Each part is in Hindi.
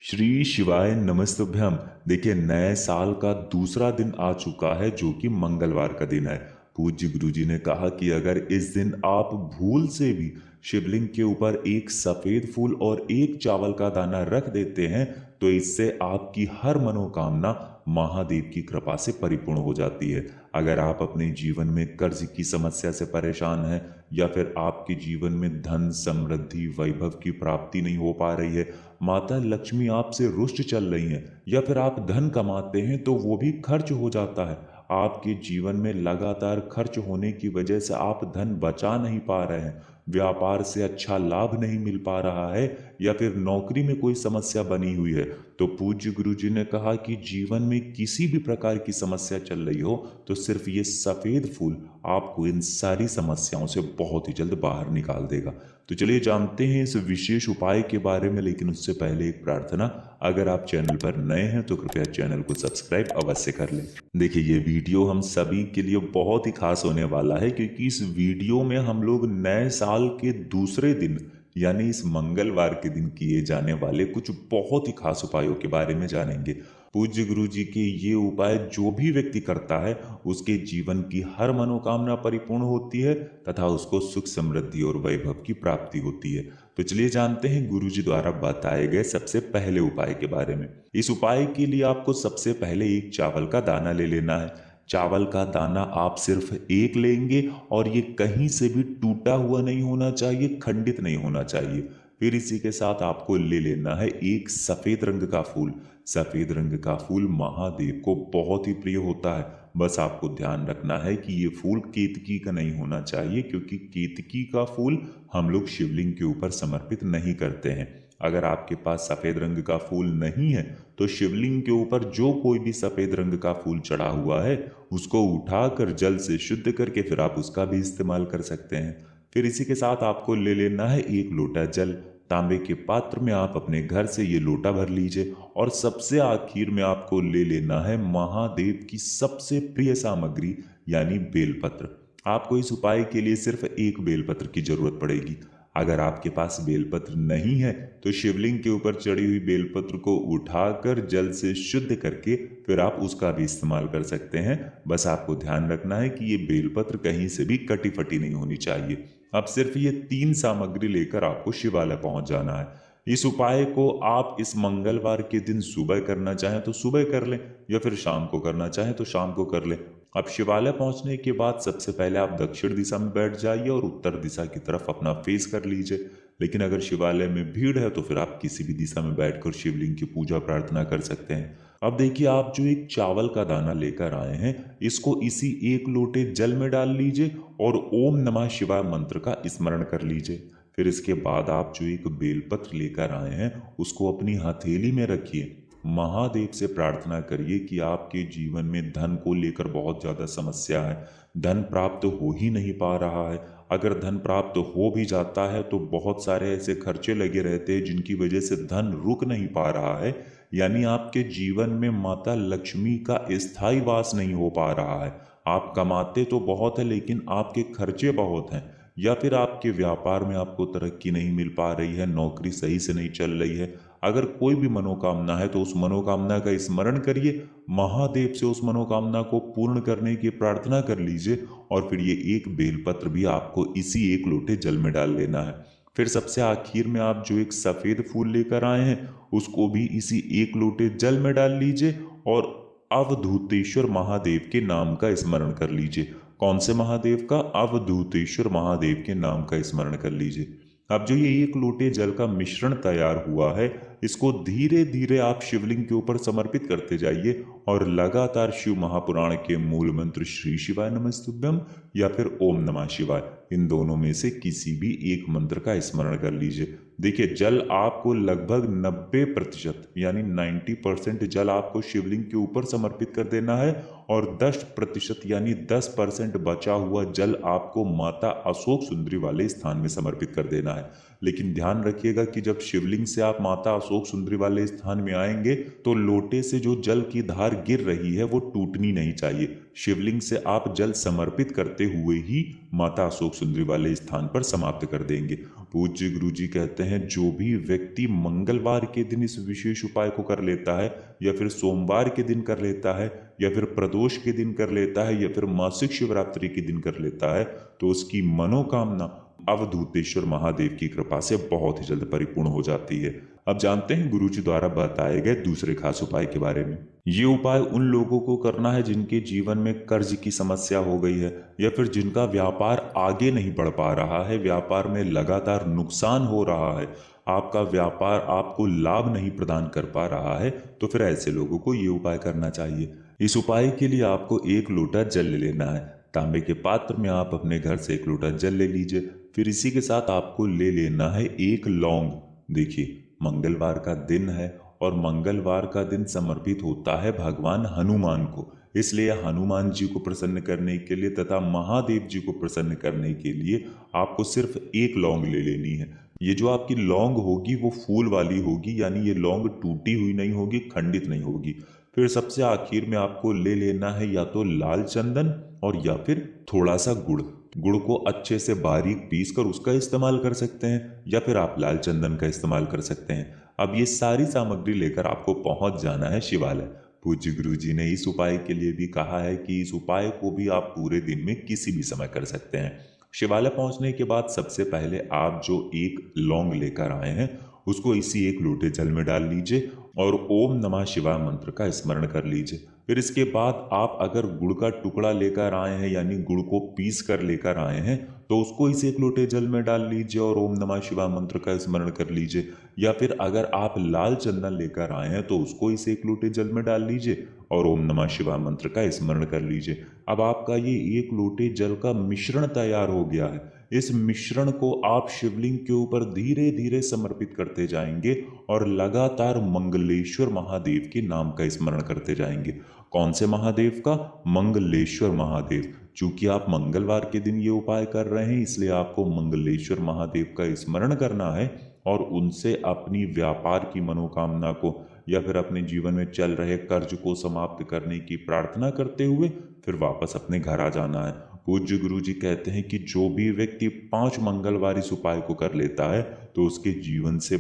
श्री शिवाय नमस्तुभ्यम। देखिए, नए साल का दूसरा दिन आ चुका है जो कि मंगलवार का दिन है। पूज्य गुरुजी ने कहा कि अगर इस दिन आप भूल से भी शिवलिंग के ऊपर एक सफेद फूल और एक चावल का दाना रख देते हैं तो इससे आपकी हर मनोकामना महादेव की कृपा से परिपूर्ण हो जाती है। अगर आप अपने जीवन में कर्ज की समस्या से परेशान हैं या फिर आपके जीवन में धन समृद्धि वैभव की प्राप्ति नहीं हो पा रही है, माता लक्ष्मी आपसे रुष्ट चल रही हैं, या फिर आप धन कमाते हैं तो वो भी खर्च हो जाता है, आपके जीवन में लगातार खर्च होने की वजह से आप धन बचा नहीं पा रहे हैं, व्यापार से अच्छा लाभ नहीं मिल पा रहा है, या फिर नौकरी में कोई समस्या बनी हुई है, तो पूज्य गुरु जी ने कहा कि जीवन में किसी भी प्रकार की समस्या चल रही हो तो सिर्फ ये सफ़ेद फूल आपको इन सारी समस्याओं से बहुत ही जल्द बाहर निकाल देगा। तो चलिए जानते हैं इस विशेष उपाय के बारे में, लेकिन उससे पहले एक प्रार्थना। अगर आप चैनल पर नए हैं तो कृपया चैनल को सब्सक्राइब अवश्य कर लें। देखिए, ये वीडियो हम सभी के लिए बहुत ही खास होने वाला है क्योंकि इस वीडियो में हम लोग नए साल के दूसरे दिन यानी इस मंगलवार के दिन किए जाने वाले कुछ बहुत ही खास उपायों के बारे में जानेंगे। पूज्य गुरु जी के ये उपाय जो भी व्यक्ति करता है उसके जीवन की हर मनोकामना परिपूर्ण होती है तथा उसको सुख समृद्धि और वैभव की प्राप्ति होती है। तो चलिए जानते हैं गुरु जी द्वारा बताए गए सबसे पहले उपाय के बारे में। इस उपाय के लिए आपको सबसे पहले एक चावल का दाना ले लेना है। चावल का दाना आप सिर्फ एक लेंगे और ये कहीं से भी टूटा हुआ नहीं होना चाहिए, खंडित नहीं होना चाहिए। फिर इसी के साथ आपको ले लेना है एक सफ़ेद रंग का फूल। सफ़ेद रंग का फूल महादेव को बहुत ही प्रिय होता है। बस आपको ध्यान रखना है कि ये फूल केतकी का नहीं होना चाहिए, क्योंकि केतकी का फूल हम लोग शिवलिंग के ऊपर समर्पित नहीं करते हैं। अगर आपके पास सफ़ेद रंग का फूल नहीं है तो शिवलिंग के ऊपर जो कोई भी सफ़ेद रंग का फूल चढ़ा हुआ है उसको उठाकर जल से शुद्ध करके फिर आप उसका भी इस्तेमाल कर सकते हैं। फिर इसी के साथ आपको ले लेना है एक लोटा जल। तांबे के पात्र में आप अपने घर से ये लोटा भर लीजिए और सबसे आखिर में आपको ले लेना है महादेव की सबसे प्रिय सामग्री यानी बेलपत्र। आपको इस उपाय के लिए सिर्फ एक बेलपत्र की जरूरत पड़ेगी। अगर आपके पास बेलपत्र नहीं है तो शिवलिंग के ऊपर चढ़ी हुई बेलपत्र को उठाकर जल से शुद्ध करके फिर आप उसका भी इस्तेमाल कर सकते हैं। बस आपको ध्यान रखना है कि ये बेलपत्र कहीं से भी कटी फटी नहीं होनी चाहिए। अब सिर्फ ये तीन सामग्री लेकर आपको शिवालय पहुंच जाना है। इस उपाय को आप इस मंगलवार के दिन सुबह करना चाहें तो सुबह कर लें, या फिर शाम को करना चाहें तो शाम को कर लें। अब शिवालय पहुंचने के बाद सबसे पहले आप दक्षिण दिशा में बैठ जाइए और उत्तर दिशा की तरफ अपना फेस कर लीजिए। लेकिन अगर शिवालय में भीड़ है तो फिर आप किसी भी दिशा में बैठकर शिवलिंग की पूजा प्रार्थना कर सकते हैं। अब देखिए, आप जो एक चावल का दाना लेकर आए हैं इसको इसी एक लोटे जल में डाल लीजिए और ओम नमः शिवाय मंत्र का स्मरण कर लीजिए। फिर इसके बाद आप जो एक बेलपत्र लेकर आए हैं उसको अपनी हथेली में रखिए। महादेव से प्रार्थना करिए कि आपके जीवन में धन को लेकर बहुत ज़्यादा समस्या है, धन प्राप्त हो ही नहीं पा रहा है। अगर धन प्राप्त हो भी जाता है तो बहुत सारे ऐसे खर्चे लगे रहते हैं जिनकी वजह से धन रुक नहीं पा रहा है, यानी आपके जीवन में माता लक्ष्मी का स्थायी वास नहीं हो पा रहा है। आप कमाते तो बहुत है लेकिन आपके खर्चे बहुत हैं, या फिर आपके व्यापार में आपको तरक्की नहीं मिल पा रही है, नौकरी सही से नहीं चल रही है। अगर कोई भी मनोकामना है तो उस मनोकामना का स्मरण करिए, महादेव से उस मनोकामना को पूर्ण करने की प्रार्थना कर लीजिए और फिर ये एक बेलपत्र भी आपको इसी एक लोटे जल में डाल लेना है। फिर सबसे आखिर में आप जो एक सफ़ेद फूल लेकर आए हैं उसको भी इसी एक लोटे जल में डाल लीजिए और अवधूतेश्वर महादेव के नाम का स्मरण कर लीजिए। कौन से महादेव का? अवधूतेश्वर महादेव के नाम का स्मरण कर लीजिए। अब जो ये एक लोटे जल का मिश्रण तैयार हुआ है इसको धीरे धीरे आप शिवलिंग के ऊपर समर्पित करते जाइए और लगातार शिव महापुराण के मूल मंत्र श्री शिवाय नमस्तुभ्यम या फिर ओम नमः शिवाय, इन दोनों में से किसी भी एक मंत्र का स्मरण कर लीजिए। देखिए, जल आपको लगभग 90% यानी 90% जल आपको शिवलिंग के ऊपर समर्पित कर देना है और 10% यानी 10% बचा हुआ जल आपको माता अशोक सुंदरी वाले स्थान में समर्पित कर देना है। लेकिन ध्यान रखिएगा कि जब शिवलिंग से आप माता अशोक सुंदरी वाले स्थान में आएंगे तो लोटे से जो जल की धार गिर रही है वो टूटनी नहीं चाहिए। शिवलिंग से आप जल समर्पित करते हुए ही माता अशोक सुंदरी वाले स्थान पर समाप्त कर देंगे। पूज्य गुरु जी कहते हैं जो भी व्यक्ति मंगलवार के दिन इस विशेष उपाय को कर लेता है, या फिर सोमवार के दिन कर लेता है, या फिर प्रदोष के दिन कर लेता है, या फिर मासिक शिवरात्रि के दिन कर लेता है, तो उसकी मनोकामना अवधूतेश्वर महादेव की कृपा से बहुत ही जल्द परिपूर्ण हो जाती है। अब जानते हैं गुरुजी द्वारा बताए गए दूसरे खास उपाय के बारे में। ये उपाय उन लोगों को करना है जिनके जीवन में कर्ज की समस्या हो गई है, या फिर जिनका व्यापार आगे नहीं बढ़ पा रहा है, व्यापार में लगातार नुकसान हो रहा है, आपका व्यापार आपको लाभ नहीं प्रदान कर पा रहा है, तो फिर ऐसे लोगों को ये उपाय करना चाहिए। इस उपाय के लिए आपको 1 लोटा जल ले लेना है। तांबे के पात्र में आप अपने घर से 1 लोटा जल ले लीजिए। फिर इसी के साथ आपको ले लेना है 1 लौंग। देखिए मंगलवार का दिन है और मंगलवार का दिन समर्पित होता है भगवान हनुमान को, इसलिए हनुमान जी को प्रसन्न करने के लिए तथा महादेव जी को प्रसन्न करने के लिए आपको सिर्फ 1 लौंग ले लेनी है। ये जो आपकी लौंग होगी वो फूल वाली होगी, यानी ये लौंग टूटी हुई नहीं होगी, खंडित नहीं होगी। फिर सबसे आखिर में आपको ले लेना है या तो लाल चंदन और या फिर थोड़ा सा गुड़। गुड़ को अच्छे से बारीक पीस कर उसका इस्तेमाल कर सकते हैं, या फिर आप लाल चंदन का इस्तेमाल कर सकते हैं। अब ये सारी सामग्री लेकर आपको पहुंच जाना है शिवालय। पूज्य गुरु जी ने इस उपाय के लिए भी कहा है कि इस उपाय को भी आप पूरे दिन में किसी भी समय कर सकते हैं। शिवालय पहुंचने के बाद सबसे पहले आप जो 1 लौंग लेकर आए हैं उसको इसी 1 लोटे जल में डाल लीजिए और ओम नमः शिवाय मंत्र का स्मरण कर लीजिए। फिर इसके बाद आप अगर गुड़ का टुकड़ा लेकर आए हैं, यानी गुड़ को पीस कर लेकर आए हैं, तो उसको इस 1 लोटे जल में डाल लीजिए और ओम नमः शिवाय मंत्र का स्मरण कर लीजिए। या फिर अगर आप लाल चंदन लेकर आए हैं तो उसको इस 1 लोटे जल में डाल लीजिए और ओम नमः शिवाय मंत्र का स्मरण कर लीजिए। अब आपका ये 1 लोटे जल का मिश्रण तैयार हो गया है। इस मिश्रण को आप शिवलिंग के ऊपर धीरे धीरे समर्पित करते जाएंगे और लगातार मंगलेश्वर महादेव के नाम का स्मरण करते जाएंगे। कौन से महादेव का? मंगलेश्वर महादेव। चूंकि आप मंगलवार के दिन ये उपाय कर रहे हैं, इसलिए आपको मंगलेश्वर महादेव का स्मरण करना है और उनसे अपनी व्यापार की मनोकामना को या फिर अपने जीवन में चल रहे कर्ज को समाप्त करने की प्रार्थना करते हुए फिर वापस अपने घर आ जाना है। पूज्य गुरु जी कहते हैं कि जो भी व्यक्ति 5 मंगलवार इस उपाय को कर लेता है तो उसके जीवन से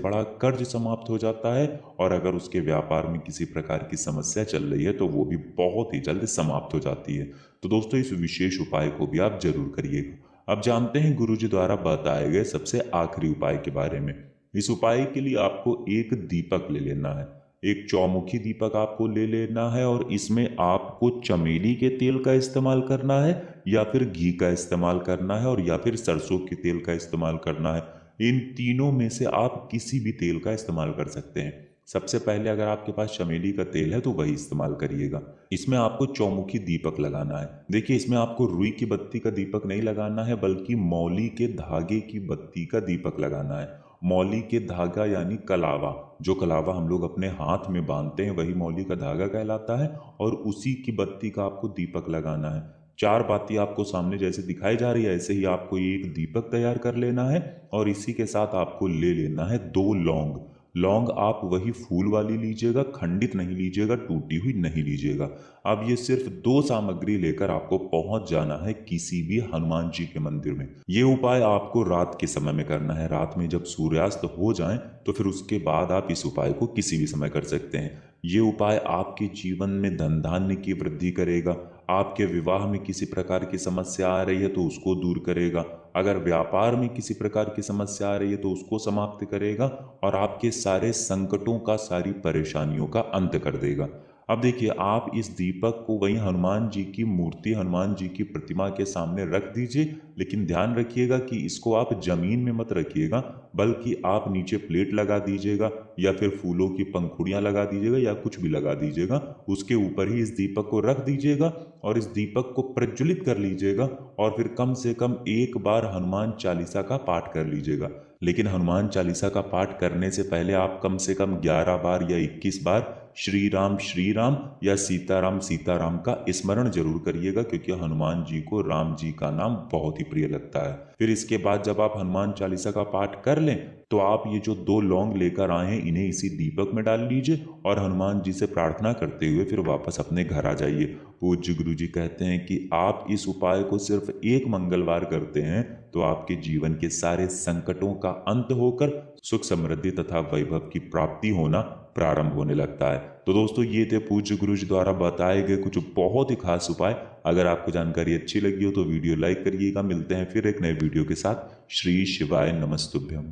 बड़ा कर्ज समाप्त हो जाता है, और अगर उसके व्यापार में किसी प्रकार की समस्या चल रही है तो वो भी बहुत ही जल्द समाप्त हो जाती है। तो दोस्तों इस विशेष उपाय को भी आप जरूर करिएगा। अब जानते हैं गुरु जी द्वारा बताए गए सबसे आखिरी उपाय के बारे में। इस उपाय के लिए आपको 1 दीपक ले लेना है। एक चौमुखी दीपक आपको ले लेना है और इसमें आपको चमेली के तेल का इस्तेमाल करना है, या फिर घी का इस्तेमाल करना है, और या फिर सरसों के तेल का इस्तेमाल करना है। इन तीनों में से आप किसी भी तेल का इस्तेमाल कर सकते हैं। सबसे पहले अगर आपके पास चमेली का तेल है तो वही इस्तेमाल करिएगा। इसमें आपको चौमुखी दीपक लगाना है। देखिए इसमें आपको रुई की बत्ती का दीपक नहीं लगाना है, बल्कि मौली के धागे की बत्ती का दीपक लगाना है। मौली के धागा यानी कलावा, जो कलावा हम लोग अपने हाथ में बांधते हैं वही मौली का धागा कहलाता है, और उसी की बत्ती का आपको दीपक लगाना है। 4 बाती आपको सामने जैसे दिखाई जा रही है ऐसे ही आपको एक दीपक तैयार कर लेना है, और इसी के साथ आपको ले लेना है 2 लौंग। लौंग आप वही फूल वाली लीजिएगा, खंडित नहीं लीजिएगा, टूटी हुई नहीं लीजिएगा। अब ये सिर्फ 2 सामग्री लेकर आपको पहुंच जाना है किसी भी हनुमान जी के मंदिर में। ये उपाय आपको रात के समय में करना है। रात में जब सूर्यास्त हो जाए तो फिर उसके बाद आप इस उपाय को किसी भी समय कर सकते हैं। ये उपाय आपके जीवन में धन धान्य की वृद्धि करेगा। आपके विवाह में किसी प्रकार की समस्या आ रही है तो उसको दूर करेगा। अगर व्यापार में किसी प्रकार की समस्या आ रही है तो उसको समाप्त करेगा, और आपके सारे संकटों का, सारी परेशानियों का अंत कर देगा। अब देखिए आप इस दीपक को वहीं हनुमान जी की मूर्ति, हनुमान जी की प्रतिमा के सामने रख दीजिए, लेकिन ध्यान रखिएगा कि इसको आप जमीन में मत रखिएगा, बल्कि आप नीचे प्लेट लगा दीजिएगा या फिर फूलों की पंखुड़ियां लगा दीजिएगा या कुछ भी लगा दीजिएगा। उसके ऊपर ही इस दीपक को रख दीजिएगा और इस दीपक को प्रज्वलित कर लीजिएगा, और फिर कम से कम 1 बार हनुमान चालीसा का पाठ कर लीजिएगा। लेकिन हनुमान चालीसा का पाठ करने से पहले आप कम से कम 11 बार या 21 बार श्री राम या सीताराम सीताराम का स्मरण जरूर करिएगा, क्योंकि हनुमान जी को राम जी का नाम बहुत ही प्रिय लगता है। फिर इसके बाद जब आप हनुमान चालीसा का पाठ कर लें तो आप ये जो 2 लौंग लेकर आए हैं इन्हें इसी दीपक में डाल लीजिए और हनुमान जी से प्रार्थना करते हुए फिर वापस अपने घर आ जाइए। पूज्य गुरु जी कहते हैं कि आप इस उपाय को सिर्फ एक मंगलवार करते हैं तो आपके जीवन के सारे संकटों का अंत होकर सुख समृद्धि तथा वैभव की प्राप्ति होना प्रारंभ होने लगता है। तो दोस्तों ये थे पूज्य गुरु जी द्वारा बताए गए कुछ बहुत ही खास उपाय। अगर आपको जानकारी अच्छी लगी हो तो वीडियो लाइक करिएगा। मिलते हैं फिर एक नए वीडियो के साथ। श्री शिवाय नमस्तुभ्यम।